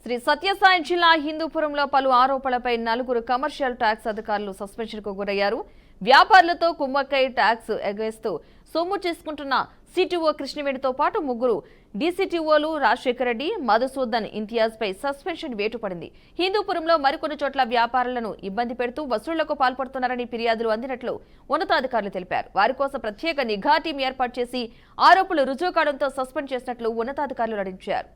శ్రీ సత్యసాయి జిల్లా హిందూపురంలో పలు ఆరోపణలపై 4 కమర్షియల్ ట్యాక్స్ అధికారులు సస్పెన్షన్కు గురయ్యారు. వ్యాపారులతో కుమ్మక్కై ట్యాక్స్ ఎగవేస్తూ సొమ్ము చేసుకుంటున్న సిటిఓ కృష్ణవేణితో పాటు 3 డీసీటీఓలు రాజశేఖర్ రెడ్డి, మధుసూదన్ ఇంతియాజ్ పై సస్పెన్షన్ వేటు పడింది. హిందూపురంలో మరికొన్ని చోట్ల వ్యాపారులను ఇబ్బంది పెడుతూ వసూళ్లకు పాల్పడుతున్నారని ఫిర్యాదులు అందినట్లు ఉన్నతాధికారులు తెలిపారు. వారి కోసం ప్రత్యేక నిఘా టీం ఏర్పాటు చేసి ఆరోపణలు రుజువు కావడంతో సస్పెండ్ చేసినట్లు ఉన్నతాధికారులు వెల్లడించారు.